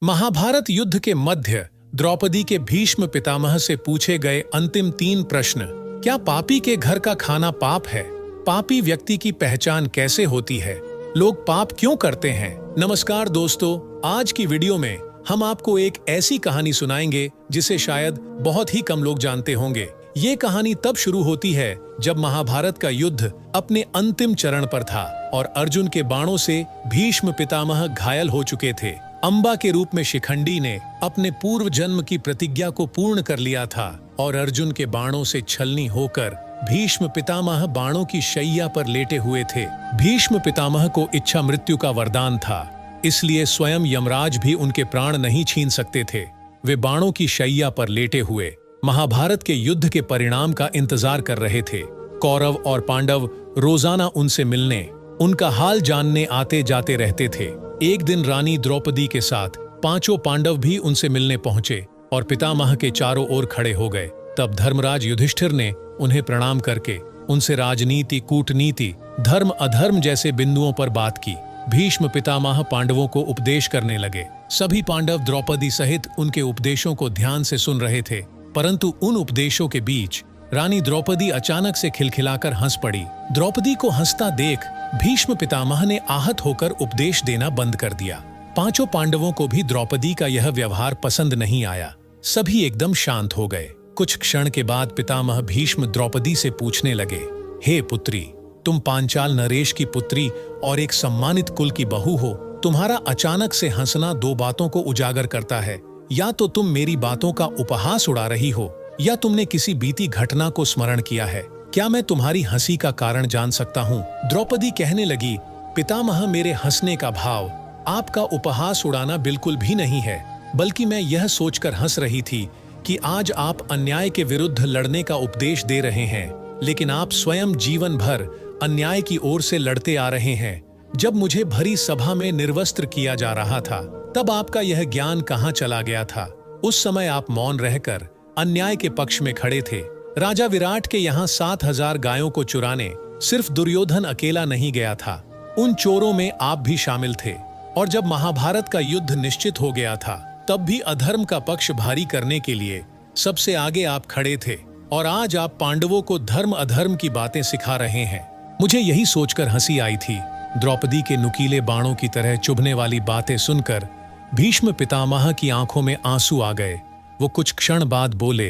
महाभारत युद्ध के मध्य द्रौपदी के भीष्म पितामह से पूछे गए अंतिम 3 प्रश्न। क्या पापी के घर का खाना पाप है? पापी व्यक्ति की पहचान कैसे होती है? लोग पाप क्यों करते हैं? नमस्कार दोस्तों, आज की वीडियो में हम आपको एक ऐसी कहानी सुनाएंगे जिसे शायद बहुत ही कम लोग जानते होंगे। ये कहानी तब शुरू होती है जब महाभारत का युद्ध अपने अंतिम चरण पर था और अर्जुन के बाणों से भीष्म पितामह घायल हो चुके थे। अंबा के रूप में शिखंडी ने अपने पूर्व जन्म की प्रतिज्ञा को पूर्ण कर लिया था और अर्जुन के बाणों से छलनी होकर भीष्म पितामह बाणों की शैया पर लेटे हुए थे। भीष्म पितामह को इच्छा मृत्यु का वरदान था, इसलिए स्वयं यमराज भी उनके प्राण नहीं छीन सकते थे। वे बाणों की शैया पर लेटे हुए महाभारत के युद्ध के परिणाम का इंतजार कर रहे थे। कौरव और पांडव रोजाना उनसे मिलने, उनका हाल जानने आते जाते रहते थे। एक दिन रानी द्रौपदी के साथ 5 पांडव भी उनसे मिलने पहुंचे और पितामह के चारों ओर खड़े हो गए। तब धर्मराज युधिष्ठिर ने उन्हें प्रणाम करके उनसे राजनीति, कूटनीति, धर्म अधर्म जैसे बिंदुओं पर बात की। भीष्म पितामह पांडवों को उपदेश करने लगे। सभी पांडव द्रौपदी सहित उनके उपदेशों को ध्यान से सुन रहे थे, परंतु उन उपदेशों के बीच रानी द्रौपदी अचानक से खिलखिलाकर हंस पड़ी। द्रौपदी को हंसता देख भीष्म पितामह ने आहत होकर उपदेश देना बंद कर दिया। 5 पांडवों को भी द्रौपदी का यह व्यवहार पसंद नहीं आया। सभी एकदम शांत हो गए। कुछ क्षण के बाद पितामह भीष्म द्रौपदी से पूछने लगे, हे पुत्री, तुम पांचाल नरेश की पुत्री और एक सम्मानित कुल की बहू हो। तुम्हारा अचानक से हंसना 2 बातों को उजागर करता है। या तो तुम मेरी बातों का उपहास उड़ा रही हो, या तुमने किसी बीती घटना को स्मरण किया है। क्या मैं तुम्हारी हंसी का कारण जान सकता हूँ? द्रौपदी कहने लगी, पितामह, मेरे हंसने का भाव आपका उपहास उड़ाना बिल्कुल भी नहीं है, बल्कि मैं यह सोचकर हंस रही थी कि आज आप अन्याय के विरुद्ध लड़ने का उपदेश दे रहे हैं, लेकिन आप स्वयं जीवन भर अन्याय की ओर से लड़ते आ रहे हैं। जब मुझे भरी सभा में निर्वस्त्र किया जा रहा था, तब आपका यह ज्ञान कहाँ चला गया था? उस समय आप मौन रहकर अन्याय के पक्ष में खड़े थे। राजा विराट के यहाँ 7000 गायों को चुराने सिर्फ दुर्योधन अकेला नहीं गया था, उन चोरों में आप भी शामिल थे। और जब महाभारत का युद्ध निश्चित हो गया था, तब भी अधर्म का पक्ष भारी करने के लिए सबसे आगे आप खड़े थे। और आज आप पांडवों को धर्म अधर्म की बातें सिखा रहे हैं। मुझे यही सोचकर हंसी आई थी। द्रौपदी के नुकीले बाणों की तरह चुभने वाली बातें सुनकर भीष्म पितामह की आंखों में आंसू आ गए। वो कुछ क्षण बाद बोले,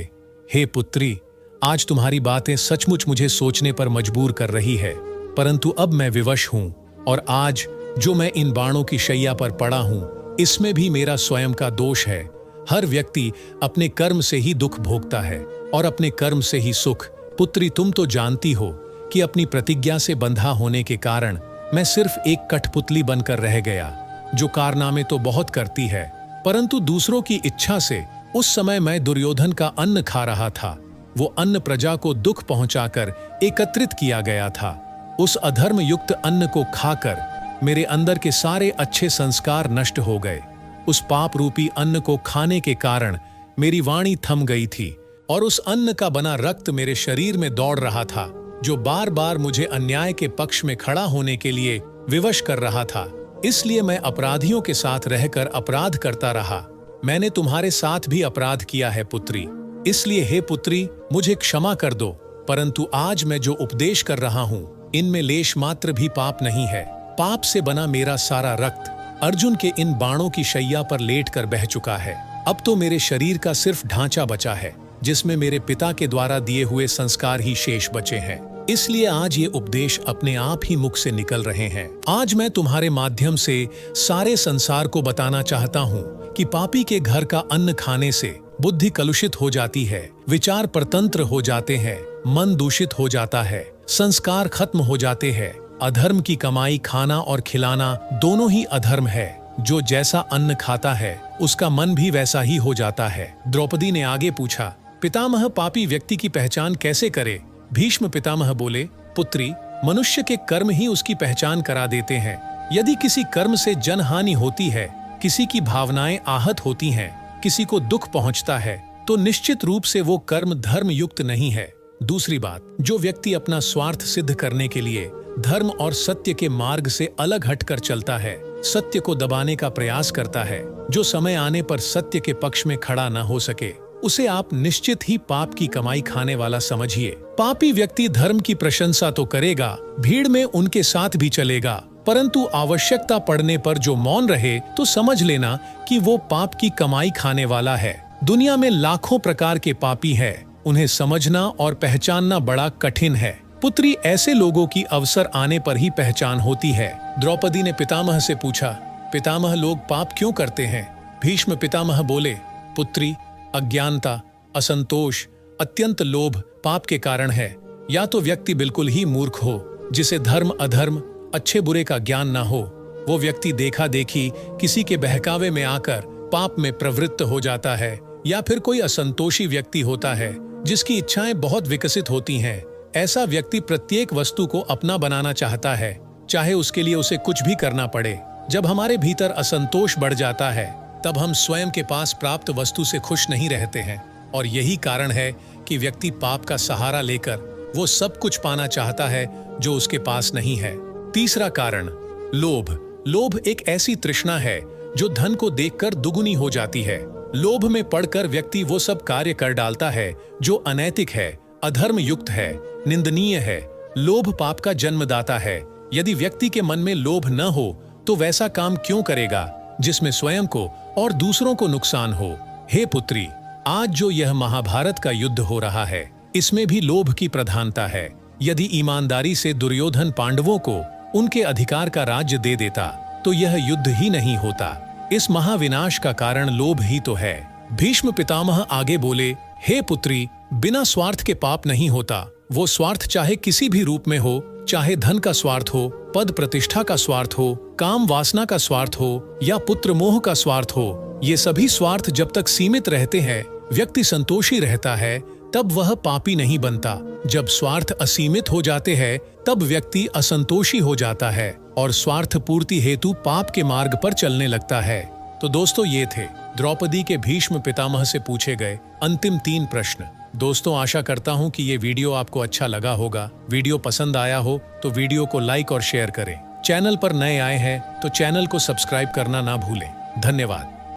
हे पुत्री, आज तुम्हारी बातें सचमुच मुझे सोचने पर मजबूर कर रही है, परंतु अब मैं विवश हूँ और आज जो मैं इन बाणों की शैया पर पड़ा हूँ, इसमें भी मेरा स्वयं का दोष है। हर व्यक्ति अपने कर्म से ही दुख भोगता है और अपने कर्म से ही सुख। पुत्री, तुम तो जानती हो कि अपनी प्रतिज्ञा से बंधा होने के कारण मैं सिर्फ एक कठपुतली बनकर रह गया, जो कारनामे तो बहुत करती है, परंतु दूसरों की इच्छा से। उस समय मैं दुर्योधन का अन्न खा रहा था। वो अन्न प्रजा को दुख पहुंचाकर एकत्रित किया गया था। उस अधर्म युक्त अन्न को खाकर मेरे अंदर के सारे अच्छे संस्कार नष्ट हो गए। उस पाप रूपी अन्न को खाने के कारण मेरी वाणी थम गई थी और उस अन्न का बना रक्त मेरे शरीर में दौड़ रहा था, जो बार बार मुझे अन्याय के पक्ष में खड़ा होने के लिए विवश कर रहा था। इसलिए मैं अपराधियों के साथ रहकर अपराध करता रहा। मैंने तुम्हारे साथ भी अपराध किया है पुत्री, इसलिए हे पुत्री, मुझे क्षमा कर दो। परंतु आज मैं जो उपदेश कर रहा हूँ, इनमें लेश मात्र भी पाप नहीं है। पाप से बना मेरा सारा रक्त अर्जुन के इन बाणों की शैया पर लेटकर बह चुका है। अब तो मेरे शरीर का सिर्फ ढांचा बचा है, जिसमें मेरे पिता के द्वारा दिए हुए संस्कार ही शेष बचे हैं। इसलिए आज ये उपदेश अपने आप ही मुख से निकल रहे हैं। आज मैं तुम्हारे माध्यम से सारे संसार को बताना चाहता हूँ कि पापी के घर का अन्न खाने से बुद्धि कलुषित हो जाती है, विचार परतंत्र हो जाते हैं, मन दूषित हो जाता है, संस्कार खत्म हो जाते हैं। अधर्म की कमाई खाना और खिलाना दोनों ही अधर्म है। जो जैसा अन्न खाता है, उसका मन भी वैसा ही हो जाता है। द्रौपदी ने आगे पूछा, पितामह, पापी व्यक्ति की पहचान कैसे करे? भीष्म पितामह बोले, पुत्री, मनुष्य के कर्म ही उसकी पहचान करा देते हैं। यदि किसी कर्म से जनहानि होती है, किसी की भावनाएं आहत होती हैं, किसी को दुख पहुंचता है, तो निश्चित रूप से वो कर्म धर्म युक्त नहीं है। दूसरी बात, जो व्यक्ति अपना स्वार्थ सिद्ध करने के लिए धर्म और सत्य के मार्ग से अलग हटकर चलता है, सत्य को दबाने का प्रयास करता है, जो समय आने पर सत्य के पक्ष में खड़ा न हो सके, उसे आप निश्चित ही पाप की कमाई खाने वाला समझिए। पापी व्यक्ति धर्म की प्रशंसा तो करेगा, भीड़ में उनके साथ भी चलेगा, परंतु आवश्यकता पड़ने पर जो मौन रहे तो समझ लेना कि वो पाप की कमाई खाने वाला है। दुनिया में लाखों प्रकार के पापी हैं, उन्हें समझना और पहचानना बड़ा कठिन है। पुत्री, ऐसे लोगों की अवसर आने पर ही पहचान होती है। द्रौपदी ने पितामह से पूछा, पितामह, लोग पाप क्यों करते हैं? भीष्म पितामह बोले, पुत्री, अज्ञानता, असंतोष, अत्यंत लोभ पाप के कारण है। या तो व्यक्ति बिल्कुल ही मूर्ख हो, जिसे धर्म अधर्म अच्छे बुरे का ज्ञान ना हो, वो व्यक्ति देखा देखी किसी के बहकावे में आकर पाप में प्रवृत्त हो जाता है। या फिर कोई असंतोषी व्यक्ति होता है जिसकी इच्छाएं बहुत विकसित होती हैं। ऐसा व्यक्ति प्रत्येक वस्तु को अपना बनाना चाहता है, चाहे उसके लिए उसे कुछ भी करना पड़े। जब हमारे भीतर असंतोष बढ़ जाता है, तब हम स्वयं के पास प्राप्त वस्तु से खुश नहीं रहते हैं, और यही कारण है कि व्यक्ति पाप का सहारा लेकर वो सब कुछ पाना चाहता है जो उसके पास नहीं है। तीसरा कारण, लोभ। लोभ एक ऐसी तृष्णा है जो धन को देखकर दुगुनी हो जाती है। लोभ में पड़कर व्यक्ति वो सब कार्य कर डालता है जो अनैतिक है, अधर्म युक्त है, निंदनीय है। लोभ पाप का जन्मदाता है। यदि व्यक्ति के मन में लोभ न हो तो वैसा काम क्यों करेगा जिसमें स्वयं को और दूसरों को नुकसान हो? हे पुत्री, आज जो यह महाभारत का युद्ध हो रहा है, इसमें भी लोभ की प्रधानता है। यदि ईमानदारी से दुर्योधन पांडवों को उनके अधिकार का राज्य दे देता तो यह युद्ध ही नहीं होता। इस महाविनाश का कारण लोभ ही तो है। भीष्म पितामह आगे बोले, हे पुत्री, बिना स्वार्थ के पाप नहीं होता। वो स्वार्थ चाहे किसी भी रूप में हो, चाहे धन का स्वार्थ हो, पद प्रतिष्ठा का स्वार्थ हो, काम वासना का स्वार्थ हो, या पुत्र मोह का स्वार्थ हो, ये सभी स्वार्थ जब तक सीमित रहते हैं, व्यक्ति संतोषी रहता है, तब वह पापी नहीं बनता। जब स्वार्थ असीमित हो जाते हैं, तब व्यक्ति असंतोषी हो जाता है और स्वार्थ पूर्ति हेतु पाप के मार्ग पर चलने लगता है। तो दोस्तों, ये थे द्रौपदी के भीष्म पितामह से पूछे गए अंतिम 3 प्रश्न। दोस्तों, आशा करता हूं कि ये वीडियो आपको अच्छा लगा होगा। वीडियो पसंद आया हो तो वीडियो को लाइक और शेयर करें। चैनल पर नए आए हैं तो चैनल को सब्सक्राइब करना ना भूलें। धन्यवाद।